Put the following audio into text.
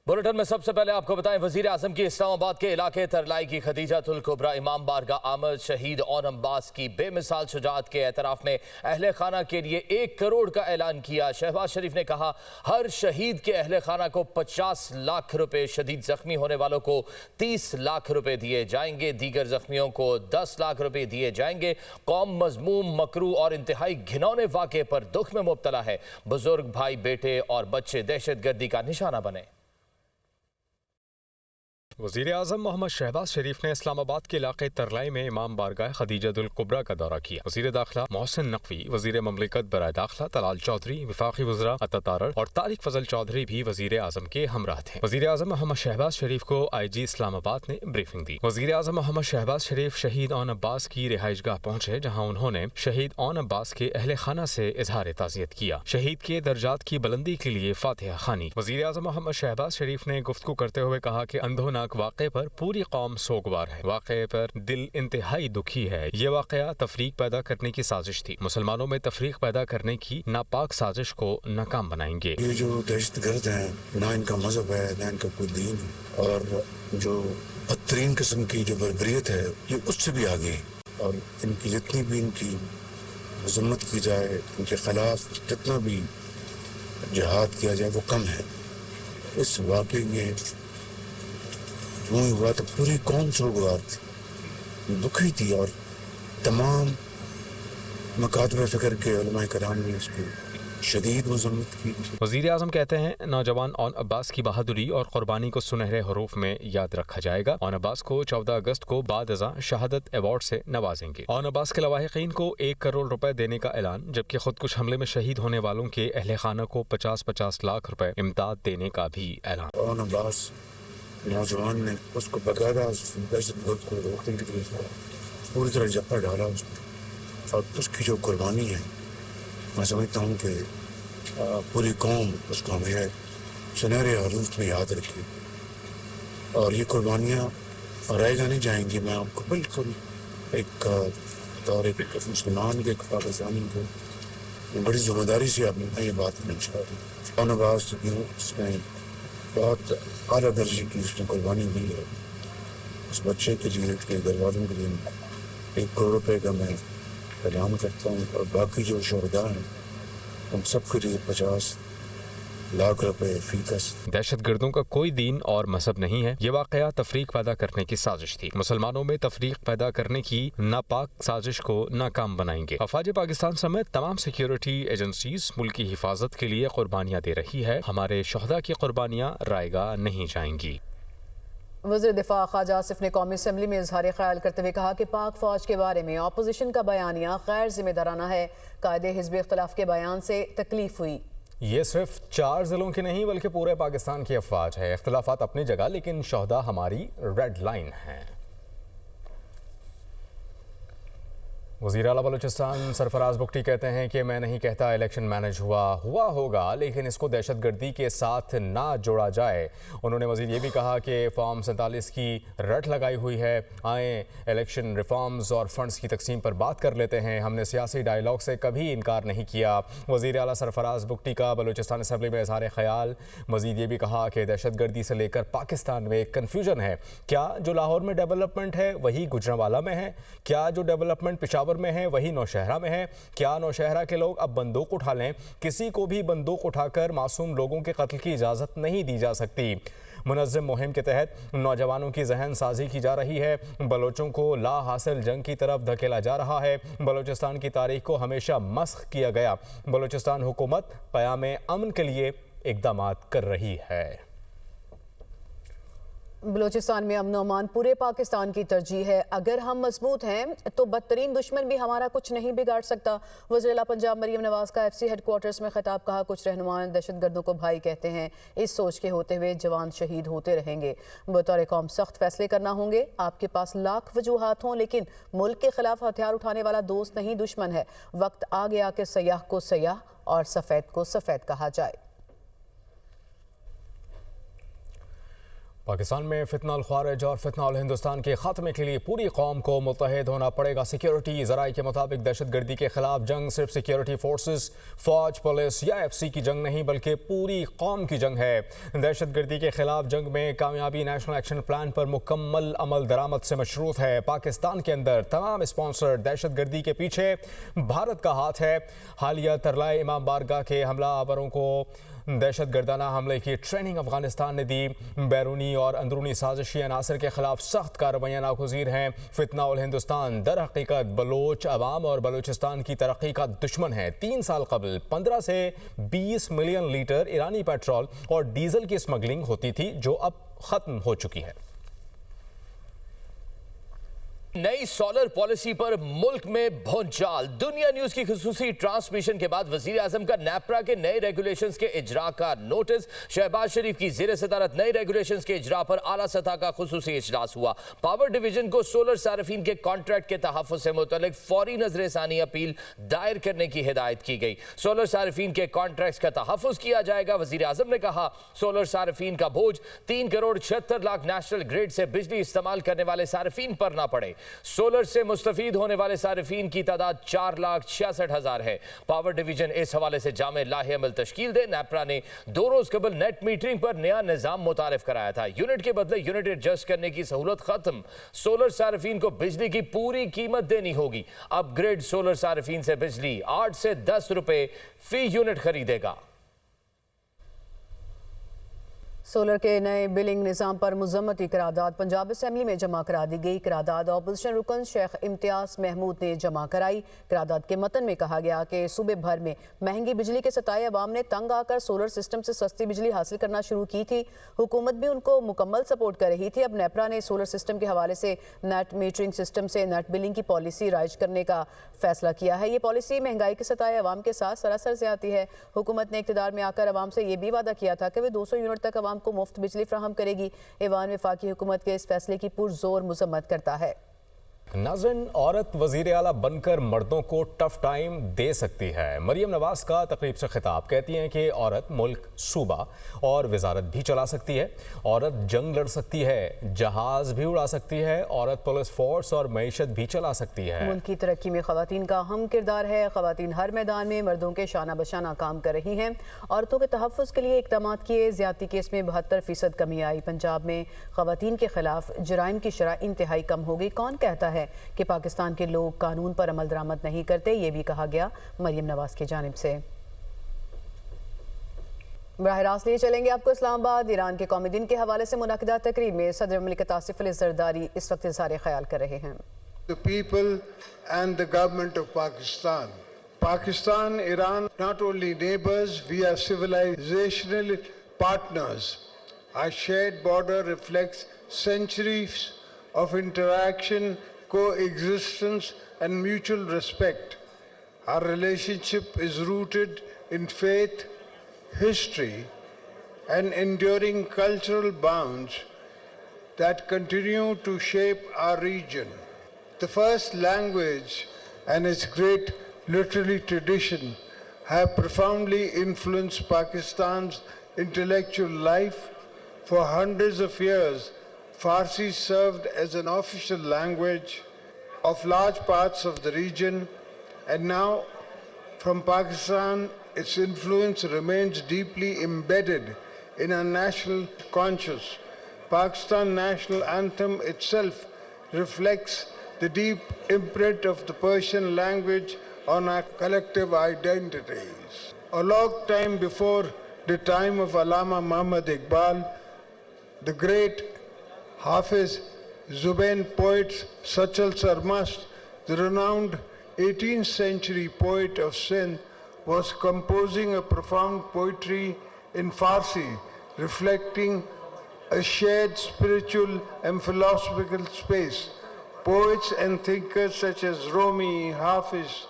Bulletin में सबसे पहले आपको बताएं, वजीर आजम की इस्लामाबाद के इलाके तरलाई की खदीजातुल कुबरा इमाम बारगाह आमद शहीद ओन अब्बास की बेमिसाल शुजाअत के एतराफ में अहले खाना के लिए 1 करोड़ का ऐलान किया। शहबाज शरीफ ने कहा, हर शहीद के अहले खाना को 50 लाख रुपए, शदीद जख्मी होने वालों को 30 लाख रुपए दिए जाएंगे, दीगर जख्मियों को 10 लाख रुपए दिए जाएंगे। कौम मजमूम, मकरू और इंतहाई घिनौने वाक़े पर दुख में मुब्तला है। बुजुर्ग, भाई, बेटे और बच्चे दहशतगर्दी का निशाना बने। वज़ीर आज़म मोहम्मद शहबाज शरीफ ने इस्लामाबाद के इलाके तरलाई में इमाम बारगाह खदीजातुल कुबरा का दौरा किया। वज़ीर दाखिला मोहसिन नकवी, वज़ीर ममलिकत बराए दाखिला तलाल चौधरी, वफाकी वज़रा अता तारड़ और तारिक फजल चौधरी भी वज़ीर आज़म के हमराह थे। वज़ीर आज़म मोहम्मद शहबाज शरीफ को IG इस्लामाबाद ने ब्रीफिंग दी। वज़ीर आज़म मोहम्मद शहबाज शरीफ शहीद ओन अब्बास की रिहाइशगाह पहुँचे, जहाँ उन्होंने शहीद ओन अब्बास के अहले खाना से इजहार ताज़ियत किया। शहीद के दर्जात की बुलंदी के लिए फातिहा खानी। वज़ीर आज़म मोहम्मद शहबाज शरीफ ने गुफ्तगू करते हुए कहा कि अंधोनाक वाक़े पर पूरी कौम सोगवार है। वाक़े पर दिल इंतहाई दुखी है। ये वाक़या तफरीक पैदा करने की साजिश थी। मुसलमानों में तफरीक पैदा करने की नापाक साजिश को नाकाम बनाएंगे। ये जो दहशतगर्द हैं, ना इनका मजहब है, ना इनका कोई दीन है, और जो बदतरीन किस्म की जो बर्बरियत है, ये उससे भी आगे है। और इनकी जितनी भी इनकी मजम्मत की जाए, इनके खिलाफ जितना भी जिहाद किया जाए, वो कम है। इस वाक़े में हुआ तो पूरी कौम सोगवार थी, दुखी थी, और तमाम मकातब फ़िक्र के उलमा कराम ने इसको शदीद मज़म्मत की। वज़ीर आज़म कहते हैं, नौजवान ओन अब्बास की बहादुरी और क़ुरबानी को सुनहरे हरूफ में याद रखा जाएगा। ओन अब्बास को 14 अगस्त को बाद अज़ां शहादत अवार्ड से नवाजेंगे। ओन अब्बास के लवाहिकीन को 1 करोड़ रुपए देने का ऐलान, जबकि खुदकुश हमले में शहीद होने वालों के अहले खाना को 50-50 लाख रुपए इमदाद देने का भी ऐलान। ओन अब्बास नौजवान ने उसको बाकायदा दहशतगर्द को रोकने के लिए पूरी तरह जप्पा डाला उसमें, और उसकी जो कुर्बानी है, मैं समझता हूँ कि पूरी कौम उसको हमें सुनहरे हरूफ में याद रखेगी, और ये कुर्बानियाँ रहेगा नहीं जाएंगी। मैं आपको बिल्कुल एक तौर एक मुसलमान के, एक पाकिस्तानी को बड़ी जिम्मेदारी से मैं ये बात करना चाह रही हूँ। ओन अब्बास उसने बहुत आला दर्जे की उसने कुर्बानी दी है। उस बच्चे के लिए, उसके घर वालों के लिए 1 करोड़ रुपए का मैं ऐलान करता हूँ, और बाकी जो शुहदा हैं उन सब के लिए 50 लाख रुपए फीकस। दहशतगर्दों का कोई दीन और मजहब नहीं है। ये वाक़या तफरीक पैदा करने की साजिश थी। मुसलमानों में तफरीक पैदा करने की नापाक साजिश को नाकाम बनाएंगे। अफवाज पाकिस्तान समेत तमाम सिक्योरिटी एजेंसीज मुल्क की हिफाजत के लिए कुर्बानियाँ दे रही है। हमारे शुहदा की कुर्बानियाँ रायगा नहीं जाएंगी। वज़ीर दिफा ख्वाजा आसिफ ने कौमी असम्बली में इजहार ख्याल करते हुए कहा कि पाक फौज के बारे में अपोजिशन का बयानिया गैर जिम्मेदाराना है। कायदे हिज़्ब इख्तिलाफ के बयान से तकलीफ हुई। ये सिर्फ 4 ज़िलों की नहीं बल्कि पूरे पाकिस्तान की अफवाज है। इख्तिलाफात अपनी जगह, लेकिन शुहदा हमारी रेड लाइन है। वज़ीर आला बलूचिस्तान सरफराज बुगटी कहते हैं कि मैं नहीं कहता इलेक्शन मैनेज हुआ होगा, लेकिन इसको दहशतगर्दी के साथ ना जोड़ा जाए। उन्होंने मज़ीद ये भी कहा कि फॉर्म 47 की रट लगाई हुई है। आए इलेक्शन रिफॉर्म्स और फंड्स की तकसीम पर बात कर लेते हैं। हमने सियासी डायलॉग से कभी इनकार नहीं किया। वज़ीर आला सरफराज बुगटी का बलूचिस्तान असम्बली में इज़हार ख्याल। मज़ीद ये भी कहा कि दहशतगर्दी से लेकर पाकिस्तान में कन्फ्यूजन है। क्या जो लाहौर में डेवलपमेंट है वही गुजरांवाला में है? क्या जो डेवलपमेंट पेशावर में है वही नौशहरा में है? क्या नौशहरा के लोग अब बंदूक उठा लें? किसी को भी बंदूक उठाकर मासूम लोगों के कत्ल की इजाज़त नहीं दी जा सकती। मुनज़्ज़म मुहिम के तहत नौजवानों की जहन साजी की जा रही है। बलोचों को ला हासिल जंग की तरफ धकेला जा रहा है। बलोचिस्तान की तारीख को हमेशा मस्ख किया गया। बलोचिस्तान हुकूमत क़याम अमन के लिए इक़दाम कर रही है। बलूचिस्तान में अमन अमान पूरे पाकिस्तान की तरजीह है। अगर हम मजबूत हैं तो बदतरीन दुश्मन भी हमारा कुछ नहीं बिगाड़ सकता। वज़ीर पंजाब मरीम नवाज का FC हेडक्वार्टर्स में खिताब। कहा, कुछ रहनुमान दहशतगर्दों को भाई कहते हैं। इस सोच के होते हुए जवान शहीद होते रहेंगे। बतौर कौम सख्त फैसले करना होंगे। आपके पास लाख वजूहात हों, लेकिन मुल्क के खिलाफ हथियार उठाने वाला दोस्त नहीं दुश्मन है। वक्त आ गया कि सयाह को सयाह और सफ़ेद को सफ़ेद कहा जाए। पाकिस्तान में फितनाल ख्वारिज और फितनाल हिंदुस्तान के खात्मे के लिए पूरी कौम को मुत्तहिद होना पड़ेगा। सिक्योरिटी ज़राए के मुताबिक दहशतगर्दी के खिलाफ जंग सिर्फ सिक्योरिटी फोर्सेस, फौज, पुलिस या FC की जंग नहीं बल्कि पूरी कौम की जंग है। दहशतगर्दी के खिलाफ जंग में कामयाबी नेशनल एक्शन प्लान पर मुकम्मल अमल दरामद से मशरूत है। पाकिस्तान के अंदर तमाम स्पॉन्सर दहशतगर्दी के पीछे भारत का हाथ है। हालिया तरलाए इमाम बारगाह के हमलावरों को दहशत गर्दाना हमले की ट्रेनिंग अफगानिस्तान ने दी। बैरूनी और अंदरूनी साजिशी अनासर के खिलाफ सख्त कार्रवाइयाँ नागुज़ीर हैं। फितना और हिंदुस्तान दर हकीकत बलोच अवाम और बलूचिस्तान की तरक्की का दुश्मन है। 3 साल कबल 15 से 20 मिलियन लीटर ईरानी पेट्रोल और डीजल की स्मगलिंग होती थी जो अब ख़त्म हो चुकी है। नई सोलर पॉलिसी पर मुल्क में भूचाल। दुनिया न्यूज की खुसूसी ट्रांसमिशन के बाद वजीर आजम का नेपरा के नए रेगुलेशंस के इजरा का नोटिस। शहबाज शरीफ की जेर सदारत नए रेगुलेशंस के इजरा पर आला सतह का खुसूसी इजलास हुआ। पावर डिवीजन को सोलर सार्फिन के कॉन्ट्रैक्ट के तहफ़्फ़ुज़ से मुतल्लिक फौरी नजरसानी अपील दायर करने की हिदायत की गई। सोलर सार्फिन के कॉन्ट्रैक्ट का तहफ़्फ़ुज़ किया जाएगा। वजीर आजम ने कहा सोलर सार्फिन का बोझ 3 करोड़ 76 लाख नेशनल ग्रिड से बिजली इस्तेमाल करने वाले सार्फिन पर ना पड़े। सोलर से मुस्तफीद होने वाले सार्फिन की तादाद 4,66,000 है। पावर डिवीजन इस हवाले से जामे लाहे अमल तश्कील दे। नेपरा ने 2 रोज कबल नेट मीटरिंग पर नया निजाम मुतारिफ कराया था। यूनिट के बदले यूनिट एडजस्ट करने की सहूलत खत्म। सोलर सार्फिन को बिजली की पूरी कीमत देनी होगी। अपग्रेड सोलर सार्फिन से बिजली 8 से 10 रुपए फी यूनिट खरीदेगा। सोलर के नए बिलिंग निज़ाम पर मुज़म्मती करारदाद पंजाब असम्बली में जमा करा दी गई। करारदाद अपोजिशन रुकन शेख इम्तियाज महमूद ने जमा कराई। करारदाद के मतन में कहा गया कि सूबे भर में महंगी बिजली के सताए अवाम ने तंग आकर सोलर सिस्टम से सस्ती बिजली हासिल करना शुरू की थी। हुकूमत भी उनको मुकम्मल सपोर्ट कर रही थी। अब नेपरा ने सोलर सिस्टम के हवाले से नेट मीटरिंग सिस्टम से नेट बिलिंग की पॉलिसी राइज करने का फैसला किया है। ये पॉलिसी महंगाई के सताए अवाम के साथ सरासर ज़्यादती है। हुकूमत ने इक़्तिदार में आकर अवाम से ये भी वादा किया था कि वे 200 यूनिट तक अवाम को मुफ्त बिजली फ्राहम करेगी। ईवान वफाकी हुकूमत के इस फैसले की पुरजोर मज़म्मत करता है। नाज़रीन, औरत वज़ीर आला बनकर मर्दों को टफ टाइम दे सकती है। मरियम नवाज का तकरीब से खिताब। कहती हैं कि औरत मुल्क, सूबा और वजारत भी चला सकती है। औरत जंग लड़ सकती है, जहाज भी उड़ा सकती है। औरत पुलिस फोर्स और मईशत भी चला सकती है। मुल्क की तरक्की में ख़वातीन का अहम किरदार है। ख़वातीन हर मैदान में मर्दों के शाना बशाना काम कर रही हैं। औरतों के तहफ़्फ़ुज़ के लिए इक़दाम किए। ज़्यादती केस में 72% कमी आई। पंजाब में ख़वातीन के खिलाफ जराइम की शरह इंतहाई कम हो गई। कौन कहता है कि पाकिस्तान के लोग कानून पर अमल दरामद नहीं करते? ये भी कहा गया मरियम नवाज की जानिब से। बराह रास्त लिए चलेंगे आपको इस्लामाबाद। ईरान के कौमी दिन के हवाले से मुनक़िदा तकरीब में सदर ममलिकत आसिफ अली ज़रदारी इस वक्त इज़हार ख्याल कर रहे हैं। The people and the government of Pakistan. Pakistan, Iran, not only neighbors, we are civilizational partners. Our shared border reflects centuries of interaction, coexistence and mutual respect. Our relationship is rooted in faith, history and enduring cultural bonds that continue to shape our region. The first language and its great literary tradition have profoundly influenced Pakistan's intellectual life. For hundreds of years, Farsi served as an official language of large parts of the region, and now from Pakistan, its influence remains deeply embedded in our national conscience. Pakistan national anthem itself reflects the deep imprint of the Persian language on our collective identities. A long time before the time of Allama Muhammad Iqbal, the great Hafiz Zubain poet Sachal Sarmast, the renowned 18th century poet of Sindh, was composing a profound poetry in Farsi, reflecting a shared spiritual and philosophical space. Poets and thinkers such as Rumi, Hafiz,